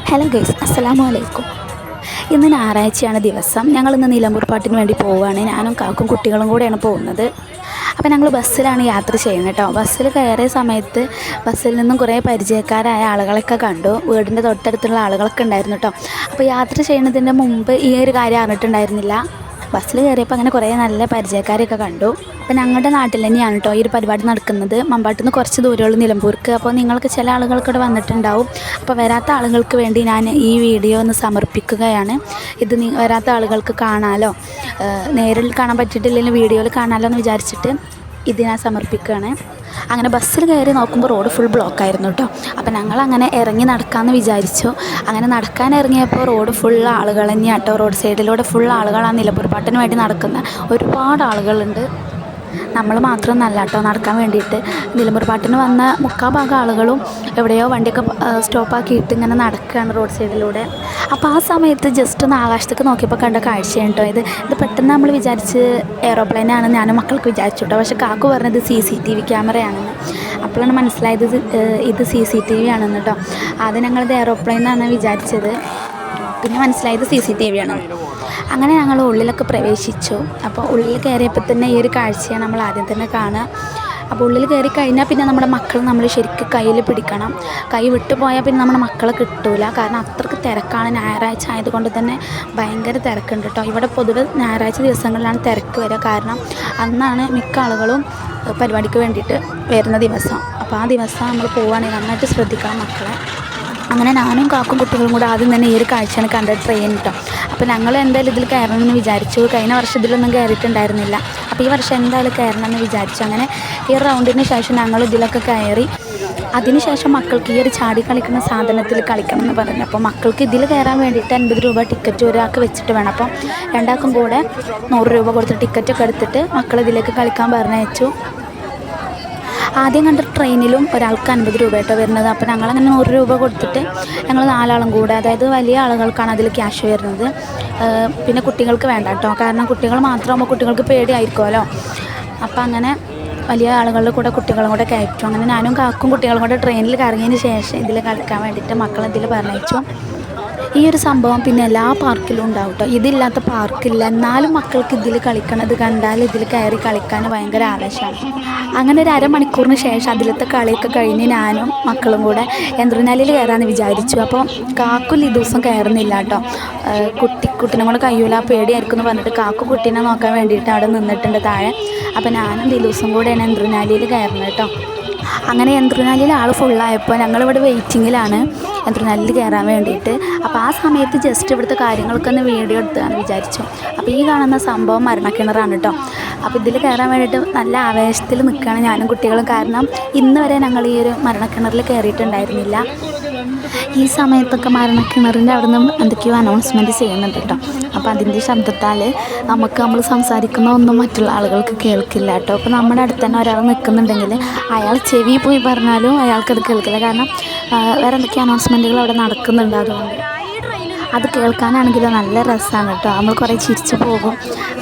Hello guys, അസ്സലാമു അലൈക്കും. ഇന്ന് ഞായറാഴ്ചയാണ് ദിവസം. ഞങ്ങളിന്ന് നിലമ്പൂർ പാട്ടിന് വേണ്ടി പോവുകയാണ്. ഞാനും കാക്കും കുട്ടികളും കൂടെയാണ് പോകുന്നത്. അപ്പോൾ ഞങ്ങൾ ബസ്സിലാണ് യാത്ര ചെയ്യുന്നത് കേട്ടോ. ബസ്സിൽ കയറിയ സമയത്ത് ബസ്സിൽ നിന്നും കുറേ പരിചയക്കാരായ ആളുകളൊക്കെ കണ്ടു. വീടിൻ്റെ തൊട്ടടുത്തുള്ള ആളുകളൊക്കെ ഉണ്ടായിരുന്നു കേട്ടോ. അപ്പോൾ യാത്ര ചെയ്യുന്നതിൻ്റെ മുമ്പ് ഈ ഒരു കാര്യം അറിഞ്ഞിട്ടുണ്ടായിരുന്നില്ല. ബസ്സിൽ കയറിയപ്പോൾ അങ്ങനെ കുറേ നല്ല പരിചയക്കാരെയൊക്കെ കണ്ടു. അപ്പോൾ ഞങ്ങളുടെ നാട്ടിൽ തന്നെയാണ് കേട്ടോ ഈ ഒരു പരിപാടി നടക്കുന്നത്. മമ്പാട്ടിൽ നിന്ന് കുറച്ച് ദൂരമുള്ള നിലമ്പൂർക്ക്. അപ്പോൾ നിങ്ങൾക്ക് ചില ആളുകൾക്ക് ഇവിടെ വന്നിട്ടുണ്ടാവും. അപ്പോൾ വരാത്ത ആളുകൾക്ക് വേണ്ടി ഞാൻ ഈ വീഡിയോ ഒന്ന് സമർപ്പിക്കുകയാണ്. ഇത് വരാത്ത ആളുകൾക്ക് കാണാമല്ലോ, നേരിൽ കാണാൻ പറ്റിയിട്ടില്ലെങ്കിൽ വീഡിയോയിൽ കാണാമല്ലോ എന്ന് വിചാരിച്ചിട്ട് ഇത് ഞാൻ സമർപ്പിക്കുകയാണ്. അങ്ങനെ ബസ്സിൽ കയറി നോക്കുമ്പോൾ റോഡ് ഫുൾ ബ്ലോക്കായിരുന്നു കേട്ടോ. അപ്പോൾ ഞങ്ങളങ്ങനെ ഇറങ്ങി നടക്കാമെന്ന് വിചാരിച്ചു. അങ്ങനെ നടക്കാൻ ഇറങ്ങിയപ്പോൾ റോഡ് ഫുൾ ആളുകൾ തന്നെയാണ് കേട്ടോ. റോഡ് സൈഡിലൂടെ ഫുൾ ആളുകളാണ്. നിലമ്പൂർ പാട്ടിന് വേണ്ടി നടക്കുന്ന ഒരുപാട് ആളുകളുണ്ട്. നമ്മൾ മാത്രമൊന്നല്ല കേട്ടോ നടക്കാൻ വേണ്ടിയിട്ട്. നിലമ്പൂർ പാട്ടിന് വന്ന മുക്കാൽ ഭാഗം ആളുകളും എവിടെയോ വണ്ടിയൊക്കെ സ്റ്റോപ്പാക്കിയിട്ട് ഇങ്ങനെ നടക്കുകയാണ് റോഡ് സൈഡിലൂടെ. അപ്പോൾ ആ സമയത്ത് ജസ്റ്റ് ഒന്ന് ആകാശത്തേക്ക് നോക്കിയപ്പോൾ കണ്ട കാഴ്ചയാണ് കേട്ടോ ഇത് പെട്ടെന്ന് നമ്മൾ വിചാരിച്ച് എയ്റോപ്ലെയിനാണ് ഞാനും മക്കൾക്ക് വിചാരിച്ചു കേട്ടോ. പക്ഷേ കാക്കു പറഞ്ഞത് CCTV ക്യാമറയാണെന്ന്. അപ്പോഴാണ് മനസ്സിലായത് ഇത് CCTV ആണെന്ന് കേട്ടോ. ആദ്യം ഞങ്ങളിത് എയ്റോപ്ലെയിനാണ് വിചാരിച്ചത്, പിന്നെ മനസ്സിലായത് CCTV ആണ്. അങ്ങനെ ഞങ്ങൾ ഉള്ളിലൊക്കെ പ്രവേശിച്ചു. അപ്പോൾ ഉള്ളിൽ കയറിയപ്പോൾ തന്നെ ഈ ഒരു കാഴ്ചയാണ് നമ്മൾ ആദ്യം തന്നെ കാണുക. അപ്പോൾ ഉള്ളിൽ കയറി കഴിഞ്ഞാൽ പിന്നെ നമ്മുടെ മക്കൾ നമ്മൾ ശരിക്കും കയ്യിൽ പിടിക്കണം. കൈ വിട്ടു പോയാൽ പിന്നെ നമ്മുടെ മക്കളെ കിട്ടൂല. കാരണം അത്രയ്ക്ക് തിരക്കാണ്. ഞായറാഴ്ച ആയതുകൊണ്ട് തന്നെ ഭയങ്കര തിരക്കുണ്ട് കേട്ടോ. ഇവിടെ പൊതുവെ ഞായറാഴ്ച ദിവസങ്ങളിലാണ് തിരക്ക് വരിക. കാരണം അന്നാണ് മിക്ക ആളുകളും പരിപാടിക്ക് വേണ്ടിയിട്ട് വരുന്ന ദിവസം. അപ്പോൾ ആ ദിവസം നമ്മൾ പോവുകയാണെങ്കിൽ നന്നായിട്ട് ശ്രദ്ധിക്കണം മക്കളെ. അങ്ങനെ ഞാനും കാക്കും കുട്ടികളും കൂടെ ആദ്യം തന്നെ ഈ ഒരു കാഴ്ചയാണ് കണ്ട ട്രെയിൻ കേട്ടോ. അപ്പോൾ ഞങ്ങൾ എന്തായാലും ഇതിൽ കയറണമെന്ന് വിചാരിച്ചു. കഴിഞ്ഞ വർഷം ഇതിലൊന്നും കയറിയിട്ടുണ്ടായിരുന്നില്ല. അപ്പോൾ ഈ വർഷം എന്തായാലും കയറണമെന്ന് വിചാരിച്ചു. അങ്ങനെ ഈ റൗണ്ടിന് ശേഷം ഞങ്ങൾ ഇതിലൊക്കെ കയറി. അതിനുശേഷം മക്കൾക്ക് ഈ ഒരു ചാടി കളിക്കുന്ന സാധനത്തിൽ കളിക്കണം എന്ന് പറഞ്ഞു. അപ്പോൾ മക്കൾക്ക് ഇതിൽ കയറാൻ വേണ്ടിയിട്ട് 50 രൂപ ടിക്കറ്റ് ഒരാൾക്ക് വെച്ചിട്ട് വേണം. അപ്പോൾ രണ്ടാൾക്കും കൂടെ 100 രൂപ കൊടുത്ത് ടിക്കറ്റൊക്കെ എടുത്തിട്ട് മക്കളിതിലേക്ക് കളിക്കാൻ പറഞ്ഞയച്ചു. ആദ്യം കണ്ട ട്രെയിനിലും ഒരാൾക്ക് 50 രൂപ ആയിട്ടോ വരുന്നത്. അപ്പോൾ ഞങ്ങളങ്ങനെ 100 രൂപ കൊടുത്തിട്ട് ഞങ്ങൾ 4 ആളും കൂടെ, അതായത് വലിയ ആളുകൾക്കാണ് അതിൽ ക്യാഷ് വരുന്നത്. പിന്നെ കുട്ടികൾക്ക് വേണ്ട കേട്ടോ. കാരണം കുട്ടികൾ മാത്രമാകുമ്പോൾ കുട്ടികൾക്ക് പേടിയായിരിക്കുമല്ലോ. അപ്പോൾ അങ്ങനെ വലിയ ആളുകളുടെ കൂടെ കുട്ടികളും കൂടെ കയറ്റും. അങ്ങനെ ഞാനും കാക്കും കുട്ടികളും കൂടെ ട്രെയിനിൽ കറങ്ങിയതിന് ശേഷം ഇതിൽ കളിക്കാൻ വേണ്ടിയിട്ട് മക്കളെതിൽ പറഞ്ഞയച്ചു. ഈ ഒരു സംഭവം പിന്നെ എല്ലാ പാർക്കിലും ഉണ്ടാവും കേട്ടോ. ഇതില്ലാത്ത പാർക്കില്ല. എന്നാലും മക്കൾക്ക് ഇതിൽ കളിക്കണത് കണ്ടാൽ ഇതിൽ കയറി കളിക്കാൻ ഭയങ്കര ആവേശമാണ്. അങ്ങനെ ഒരു അരമണിക്കൂറിന് ശേഷം അതിലത്തെ കളിയൊക്കെ കഴിഞ്ഞ് ഞാനും മക്കളും കൂടെ യന്ത്രനാലിൽ കയറാമെന്ന് വിചാരിച്ചു. അപ്പോൾ കാക്കുൽ ഈ ദിവസം കയറുന്നില്ല കേട്ടോ. കുട്ടീനെ കൊണ്ട് കഴിയൂല, പേടിയായിരിക്കും എന്ന് പറഞ്ഞിട്ട് കാക്കു കുട്ടീനെ നോക്കാൻ വേണ്ടിയിട്ട് അവിടെ നിന്നിട്ടുണ്ട് താഴെ. അപ്പോൾ ഞാനും ഈ ദിവസം കൂടെയാണ് യന്ത്രനാലിയിൽ കയറുന്നത് കേട്ടോ. അങ്ങനെ യന്ത്രനാലിൽ ആൾ ഫുള്ളായപ്പോൾ ഞങ്ങളിവിടെ വെയിറ്റിങ്ങിലാണ് യന്ത്രനാലിൽ കയറാൻ വേണ്ടിയിട്ട്. അപ്പോൾ ആ സമയത്ത് ജസ്റ്റ് ഇവിടുത്തെ കാര്യങ്ങളൊക്കെ ഒന്ന് വീഡിയോ എടുത്താന്ന് വിചാരിച്ചു. അപ്പോൾ ഈ കാണുന്ന സംഭവം മരണക്കിണറാണ് കേട്ടോ. അപ്പോൾ ഇതിൽ കയറാൻ വേണ്ടിയിട്ട് നല്ല ആവേശത്തിൽ നിൽക്കുകയാണ് ഞാനും കുട്ടികളും. കാരണം ഇന്ന് വരെ ഞങ്ങൾ ഈ ഒരു മരണക്കിണറിൽ കയറിയിട്ടുണ്ടായിരുന്നില്ല. ഈ സമയത്തൊക്കെ മരണക്കിണറിൻ്റെ അവിടെ നിന്ന് എന്തൊക്കെയോ അനൗൺസ്മെൻറ്റ് ചെയ്യുന്നുണ്ട് കേട്ടോ. അപ്പോൾ അതിൻ്റെ ശബ്ദത്താൽ നമ്മൾ സംസാരിക്കുന്ന ഒന്നും മറ്റുള്ള ആളുകൾക്ക് കേൾക്കില്ല കേട്ടോ. അപ്പോൾ നമ്മുടെ അടുത്ത് തന്നെ ഒരാൾ നിൽക്കുന്നുണ്ടെങ്കിൽ അയാൾ ചെവി പോയി പറഞ്ഞാലും അയാൾക്കത് കേൾക്കില്ല. കാരണം വേറെ എന്തൊക്കെയോ അനൗൺസ്മെൻറ്റുകൾ അവിടെ നടക്കുന്നുണ്ട്. അതുകൊണ്ട് അത് കേൾക്കാനാണെങ്കിലും നല്ല രസമാണ് കേട്ടോ. നമ്മൾ കുറേ ചിരിച്ചു പോകും.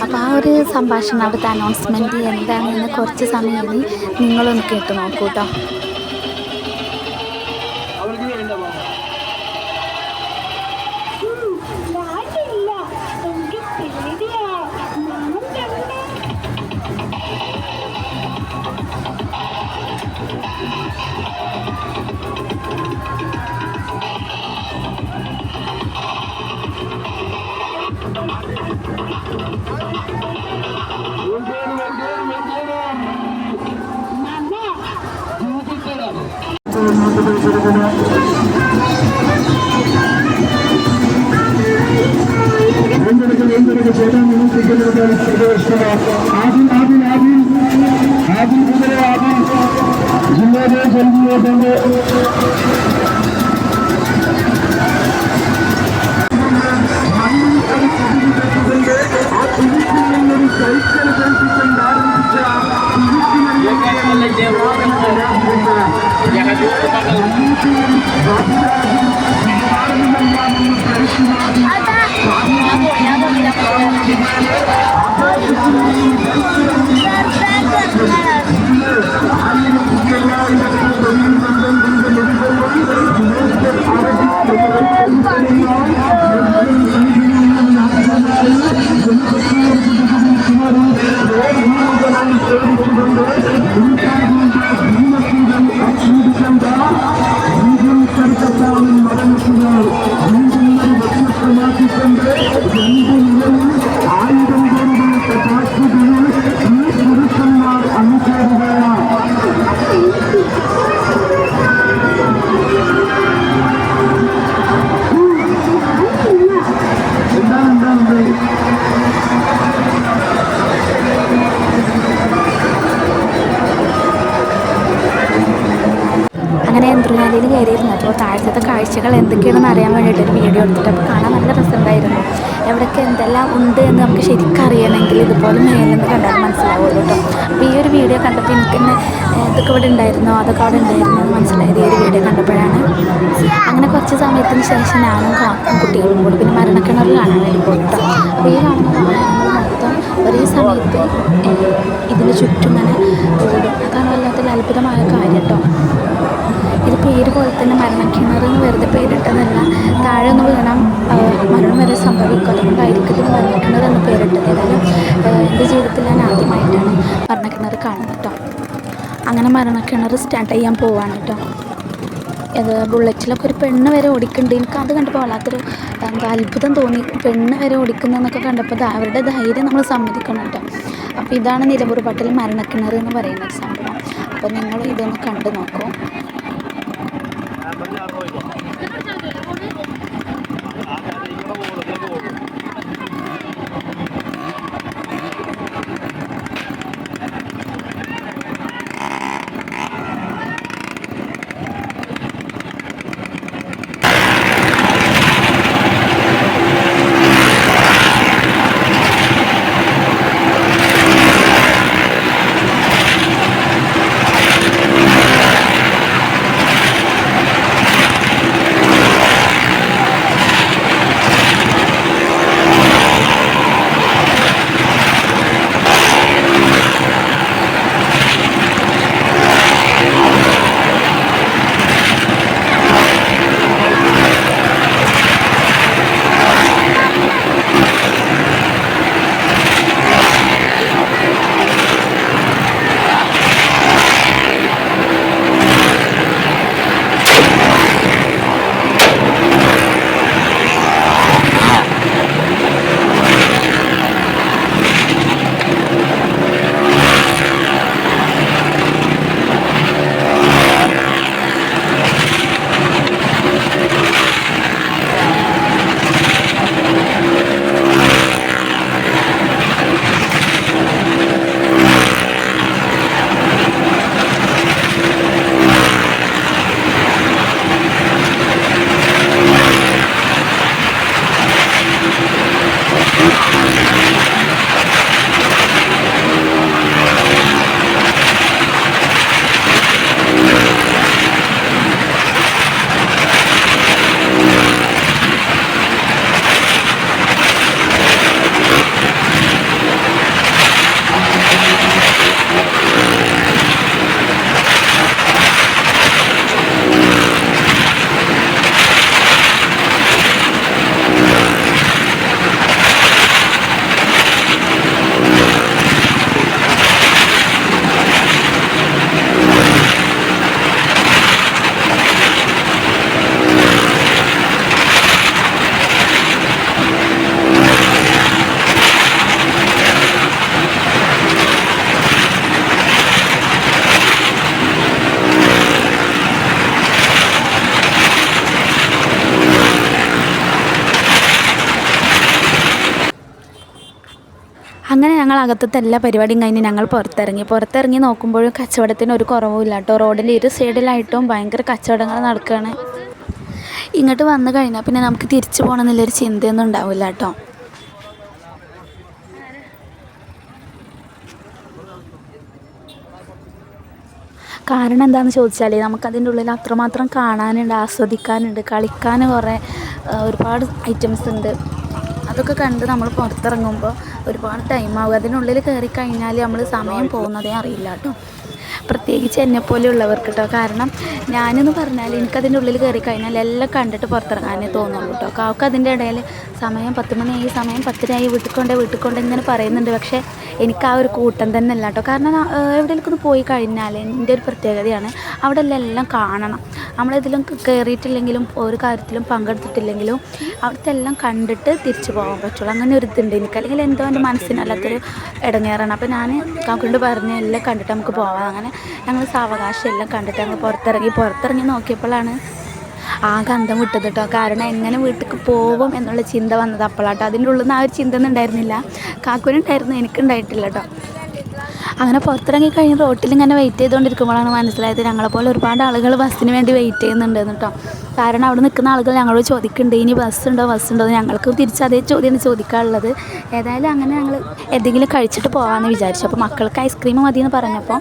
അപ്പോൾ ആ ഒരു സംഭാഷണം, അവിടുത്തെ അനൗൺസ്മെൻറ്റ് എന്താണെന്ന് കുറച്ച് സമയം നിങ്ങളൊന്ന് കേട്ട് നോക്കൂ കേട്ടോ. കാഴ്ചകൾ എന്തൊക്കെയാണെന്ന് അറിയാൻ വേണ്ടിയിട്ടൊരു വീഡിയോ എടുത്തിട്ട് അപ്പോൾ കാണാൻ നല്ല രസമുണ്ടായിരുന്നു. എവിടെയൊക്കെ എന്തെല്ലാം ഉണ്ട് എന്ന് നമുക്ക് ശരിക്കും അറിയണമെങ്കിൽ ഇതുപോലെ മേലിൽ നിന്ന് കണ്ടാൽ മനസ്സിലാവുള്ളൂ കേട്ടോ. അപ്പോൾ ഈ ഒരു വീഡിയോ കണ്ടപ്പോൾ എനിക്ക് തന്നെ ഇതൊക്കെ ഇവിടെ ഉണ്ടായിരുന്നോ അതൊക്കെ അവിടെ ഉണ്ടായിരുന്നോ എന്ന് മനസ്സിലായത് ഈ ഒരു വീഡിയോ കണ്ടപ്പോഴാണ്. അങ്ങനെ കുറച്ച് സമയത്തിന് ശേഷം ഞാനും കാക്കും കുട്ടികളും കൂടി പിന്നെ മരണക്കിണർ കാണാൻ വേണ്ടി പോയി കേട്ടോ. അപ്പോൾ ഈ കാണുന്ന വാഹനങ്ങൾ മൊത്തം ഒരേ സമയത്ത് ഇതിന് ചുറ്റും ഇങ്ങനെ ഓടും. അതാണ് വല്ലാത്തൊരു അത്ഭുതമായ കാര്യം കേട്ടോ. ഇത് പേര് പോലെ തന്നെ മരണക്കിണർ എന്ന് വെറുതെ പേരിട്ടതല്ല, താഴെ ഒന്ന് വീണാൽ മരണം വരെ സംഭവിക്കും. അതുകൊണ്ടായിരിക്കും ഇതിന് മരണക്കിണർ എന്ന് പേരിട്ടത്. ഏതായാലും എൻ്റെ ജീവിതത്തിൽ ഞാൻ ആദ്യമായിട്ടാണ് മരണക്കിണർ കാണുന്നത് കേട്ടോ. അങ്ങനെ മരണക്കിണർ സ്റ്റാർട്ട് ചെയ്യാൻ പോവാണ് കേട്ടോ. ഇത് ബുള്ളറ്റിലൊക്കെ ഒരു പെണ്ണ് വരെ ഓടിക്കുന്നുണ്ട്. എനിക്ക് അത് കണ്ടപ്പോൾ വല്ലാത്തൊരു അത്ഭുതം തോന്നി. പെണ്ണ് വരെ ഓടിക്കുന്നതെന്നൊക്കെ കണ്ടപ്പോൾ അവരുടെ ധൈര്യം നമ്മൾ സമ്മതിക്കണം കേട്ടോ. അപ്പോൾ ഇതാണ് നിലമ്പൂർ പാട്ടിൽ മരണക്കിണർ എന്ന് പറയുന്ന ഒരു സംഭവം. അപ്പോൾ നിങ്ങൾ ഇതൊന്ന് കണ്ടു നോക്കൂ. അങ്ങനെ ഞങ്ങൾ അകത്തത്തെ എല്ലാ പരിപാടിയും കഴിഞ്ഞ് ഞങ്ങൾ പുറത്തിറങ്ങി നോക്കുമ്പോഴും കച്ചവടത്തിന് ഒരു കുറവുമില്ല കേട്ടോ. റോഡിൻ്റെ ഇരു സൈഡിലായിട്ടും ഭയങ്കര കച്ചവടങ്ങൾ നടക്കുകയാണ്. ഇങ്ങോട്ട് വന്നു കഴിഞ്ഞാൽ പിന്നെ നമുക്ക് തിരിച്ചു പോകണമെന്നുള്ളൊരു ചിന്തയൊന്നും ഉണ്ടാവില്ല കേട്ടോ. കാരണം എന്താണെന്ന് ചോദിച്ചാൽ നമുക്കതിൻ്റെ ഉള്ളിൽ അത്രമാത്രം കാണാനുണ്ട്, ആസ്വദിക്കാനുണ്ട്, കളിക്കാൻ കുറേ ഒരുപാട് ഐറ്റംസ് ഉണ്ട്. അതൊക്കെ കണ്ട് നമ്മൾ പുറത്തിറങ്ങുമ്പോൾ ഒരുപാട് ടൈമാകും. അതിനുള്ളിൽ കയറി കഴിഞ്ഞാൽ നമ്മൾ സമയം പോകുന്നതേ അറിയില്ല കേട്ടോ. പ്രത്യേകിച്ച് എന്നെപ്പോലെയുള്ളവർക്ക് കേട്ടോ. കാരണം ഞാനെന്ന് പറഞ്ഞാൽ എനിക്കതിൻ്റെ ഉള്ളിൽ കയറി കഴിഞ്ഞാൽ എല്ലാം കണ്ടിട്ട് പുറത്തിറങ്ങാനേ തോന്നുള്ളൂ കേട്ടോ. കാവക്ക് അതിൻ്റെ ഇടയിൽ സമയം 10 മണിയായി, സമയം 10 വീട്ടിൽ കൊണ്ട് ഇങ്ങനെ പറയുന്നുണ്ട്. പക്ഷേ എനിക്ക് ആ ഒരു കൂട്ടം തന്നെ അല്ല കേട്ടോ. കാരണം എവിടെയെങ്കിലും പോയി കഴിഞ്ഞാൽ എൻ്റെ ഒരു പ്രത്യേകതയാണ്, അവിടെ എല്ലാം കാണണം. നമ്മളിതിലും കയറിയിട്ടില്ലെങ്കിലും ഒരു കാര്യത്തിലും പങ്കെടുത്തിട്ടില്ലെങ്കിലും അവിടുത്തെ എല്ലാം കണ്ടിട്ട് തിരിച്ചു പോകാൻ പറ്റുള്ളൂ. അങ്ങനെ ഒരു ഇതുണ്ട് എനിക്ക്. അല്ലെങ്കിൽ എന്തോ എൻ്റെ മനസ്സിനല്ലാത്തൊരു ഇടങ്ങേറാണ്. അപ്പോൾ ഞാൻ കാക്കൊണ്ട് പറഞ്ഞ് എല്ലാം കണ്ടിട്ട് നമുക്ക് പോവാം. അങ്ങനെ ഞങ്ങൾ സാവകാശം എല്ലാം കണ്ടിട്ട് ഞങ്ങൾ പുറത്തിറങ്ങി നോക്കിയപ്പോഴാണ് ആ ഗന്ധം വിട്ടത് കേട്ടോ. കാരണം എങ്ങനെ വീട്ടിലേക്ക് പോകും എന്നുള്ള ചിന്ത വന്നത് അപ്പോഴാട്ടോ. അതിൻ്റെ ഉള്ളിൽ നിന്ന് ആ ഒരു ചിന്ത ഒന്നും ഉണ്ടായിരുന്നില്ല. കാക്കുവിനുണ്ടായിരുന്നു, എനിക്കുണ്ടായിട്ടില്ല കേട്ടോ. അങ്ങനെ പുറത്തിറങ്ങി കഴിഞ്ഞ് റോട്ടിൽ ഇങ്ങനെ വെയിറ്റ് ചെയ്തുകൊണ്ടിരിക്കുമ്പോഴാണ് മനസ്സിലായത് ഞങ്ങളെപ്പോലെ ഒരുപാട് ആളുകൾ ബസ്സിന് വേണ്ടി വെയിറ്റ് ചെയ്യുന്നുണ്ടെന്ന് കേട്ടോ. കാരണം അവിടെ നിൽക്കുന്ന ആളുകൾ ഞങ്ങളോട് ചോദിക്കുന്നുണ്ട് ഇനി ബസ്സുണ്ടോ എന്ന്. ഞങ്ങൾക്ക് തിരിച്ച് അതേ ചോദ്യമാണ് ചോദിക്കാനുള്ളത്. ഏതായാലും അങ്ങനെ ഞങ്ങൾ എന്തെങ്കിലും കഴിച്ചിട്ട് പോകാമെന്ന് വിചാരിച്ചു. അപ്പോൾ മക്കൾക്ക് ഐസ്ക്രീം മതിയെന്ന് പറഞ്ഞപ്പോൾ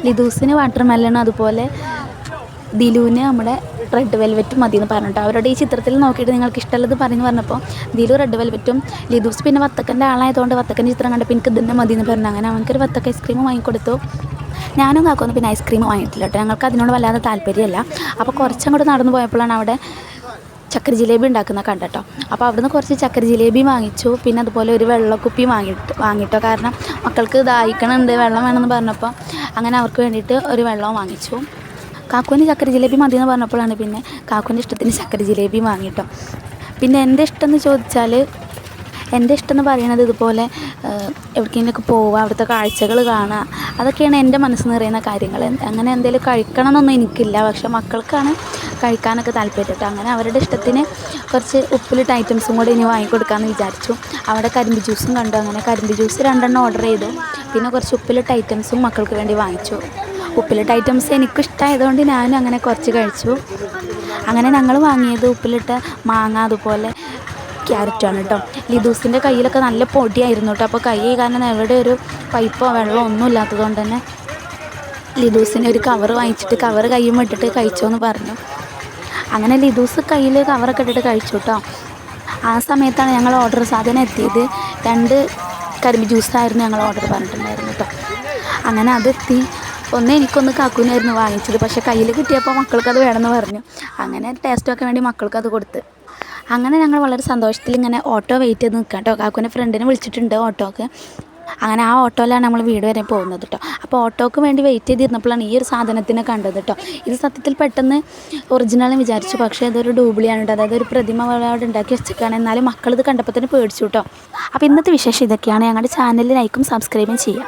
ലിദൂസിന് വാട്ടർ മെലണും അതുപോലെ ദിലുവിന് നമ്മുടെ റെഡ് വെൽവെറ്റും മതിയെന്ന് പറഞ്ഞിട്ട് അവരുടെ ഈ ചിത്രത്തിൽ നോക്കിയിട്ട് നിങ്ങൾക്ക് ഇഷ്ടമുള്ളത് പറഞ്ഞപ്പോൾ ദിലു റെഡ് വെൽവെറ്റും, ലിദൂസ് പിന്നെ വത്തക്കൻ്റെ ആളായതുകൊണ്ട് വത്തക്കൻ്റെ ചിത്രം കണ്ടപ്പോൾ എനിക്ക് ഇതന്നെ മതിയെന്ന് പറഞ്ഞു. അങ്ങനെ അവനക്കൊരു വത്തക്ക ഐസ്ക്രീം വാങ്ങിക്കൊടുത്തു. ഞാനും കാക്കൊന്നും പിന്നെ ഐസ്ക്രീം വാങ്ങിയിട്ടില്ല കേട്ടോ. ഞങ്ങൾക്ക് അതിനോട് വല്ലാതെ താല്പര്യമല്ല. അപ്പോൾ കുറച്ചങ്ങോട്ട് നടന്നു പോയപ്പോഴാണ് അവിടെ ചക്കര ജിലേബി ഉണ്ടാക്കുന്ന കണ്ടട്ടോ. അപ്പോൾ അവിടുന്ന് കുറച്ച് ചക്കര ജിലേബി വാങ്ങിച്ചു. പിന്നെ അതുപോലെ ഒരു വെള്ളക്കുപ്പി വാങ്ങിട്ടോ. കാരണം മക്കൾക്ക് ദാഹിക്കണുണ്ട്, വെള്ളം വേണമെന്ന് പറഞ്ഞപ്പോൾ അങ്ങനെ അവർക്ക് വേണ്ടിയിട്ട് ഒരു വെള്ളവും വാങ്ങിച്ചു. കാക്കുവിന് ചക്കര ജിലേബി മതിയെന്ന് പറഞ്ഞപ്പോഴാണ് പിന്നെ കാക്കുവിൻ്റെ ഇഷ്ടത്തിന് ചക്കര ജിലേബി വാങ്ങിട്ടോ. പിന്നെ എൻ്റെ ഇഷ്ടം എന്ന് ചോദിച്ചാൽ എൻ്റെ ഇഷ്ടം എന്ന് പറയുന്നത് ഇതുപോലെ എവിടേക്കെങ്കിലുമൊക്കെ പോവുക, അവിടുത്തെ കാഴ്ചകൾ കാണുക, അതൊക്കെയാണ് എൻ്റെ മനസ്സ് നിറയുന്ന കാര്യങ്ങൾ. അങ്ങനെ എന്തെങ്കിലും കഴിക്കണം എന്നൊന്നും എനിക്കില്ല. പക്ഷെ മക്കൾക്കാണ് കഴിക്കാനൊക്കെ താല്പര്യം. അങ്ങനെ അവരുടെ ഇഷ്ടത്തിന് കുറച്ച് ഉപ്പിലിട്ട ഐറ്റംസും കൂടി ഇനി വാങ്ങിക്കൊടുക്കാമെന്ന് വിചാരിച്ചു. അവിടെ കരിമ്പ് ജ്യൂസും കണ്ടു. അങ്ങനെ കരിമ്പ് ജ്യൂസ് 2 ഓർഡർ ചെയ്തു. പിന്നെ കുറച്ച് ഉപ്പിലിട്ട ഐറ്റംസും മക്കൾക്ക് വേണ്ടി വാങ്ങിച്ചു. ഉപ്പിലിട്ട ഐറ്റംസ് എനിക്കിഷ്ടമായതുകൊണ്ട് ഞാനും അങ്ങനെ കുറച്ച് കഴിച്ചു. അങ്ങനെ ഞങ്ങൾ വാങ്ങിയത് ഉപ്പിലിട്ട മാങ്ങ അതുപോലെ ക്യാരറ്റാണ് കേട്ടോ. ലിദൂസിൻ്റെ കയ്യിലൊക്കെ നല്ല പൊടിയായിരുന്നു കേട്ടോ. അപ്പോൾ കൈ കാരണം എവിടെ ഒരു പൈപ്പോ വെള്ളമോ ഒന്നും ഇല്ലാത്തതുകൊണ്ട് തന്നെ ലിദൂസിന് ഒരു കവർ വാങ്ങിച്ചിട്ട് കവർ കയ്യും ഇട്ടിട്ട് കഴിച്ചോന്ന് പറഞ്ഞു. അങ്ങനെ ലിദൂസ് കയ്യിൽ കവറൊക്കെ ഇട്ടിട്ട് കഴിച്ചു കേട്ടോ. ആ സമയത്താണ് ഞങ്ങൾ ഓർഡർ സാധനം എത്തിയത്. 2 കരിമ്പ് ജ്യൂസായിരുന്നു ഞങ്ങൾ ഓർഡർ പറഞ്ഞിട്ടുണ്ടായിരുന്നു കേട്ടോ. അങ്ങനെ അതെത്തി. എനിക്കൊന്ന് കാക്കൂനായിരുന്നു വാങ്ങിച്ചത്. പക്ഷേ കയ്യിൽ കിട്ടിയപ്പോൾ മക്കൾക്കത് വേണമെന്ന് പറഞ്ഞു. അങ്ങനെ ടേസ്റ്റൊക്കെ വേണ്ടി മക്കൾക്കത് കൊടുത്ത്. അങ്ങനെ ഞങ്ങൾ വളരെ സന്തോഷത്തിൽ ഇങ്ങനെ ഓട്ടോ വെയിറ്റ് ചെയ്ത് നിൽക്കാം കേട്ടോ. കാക്കൂൻ്റെ ഫ്രണ്ടിനെ വിളിച്ചിട്ടുണ്ട് ഓട്ടോക്ക്. അങ്ങനെ ആ ഓട്ടോയിലാണ് നമ്മൾ വീട് വരെ പോകുന്നത് കേട്ടോ. അപ്പോൾ ഓട്ടോക്ക് വേണ്ടി വെയിറ്റ് ചെയ്തിരുന്നപ്പോഴാണ് ഈ ഒരു സാധനത്തിനെ കണ്ടത് കേട്ടോ. ഇത് സത്യത്തിൽ പെട്ടെന്ന് ഒറിജിനൽ വിചാരിച്ചു. പക്ഷേ ഇതൊരു ഡ്യൂപ്ലിയാണ് കേട്ടോ. അതായത് ഒരു പ്രതിമ അവിടെ ഉണ്ടാക്കി വെച്ചേക്കാണ്. എന്നാലും മക്കളിത് കണ്ടപ്പോൾ തന്നെ പേടിച്ചു കേട്ടോ. അപ്പോൾ ഇന്നത്തെ വിശേഷം ഇതൊക്കെയാണ്. ഞങ്ങളുടെ ചാനലിൽ ലൈക്കും സബ്സ്ക്രൈബും ചെയ്യാം.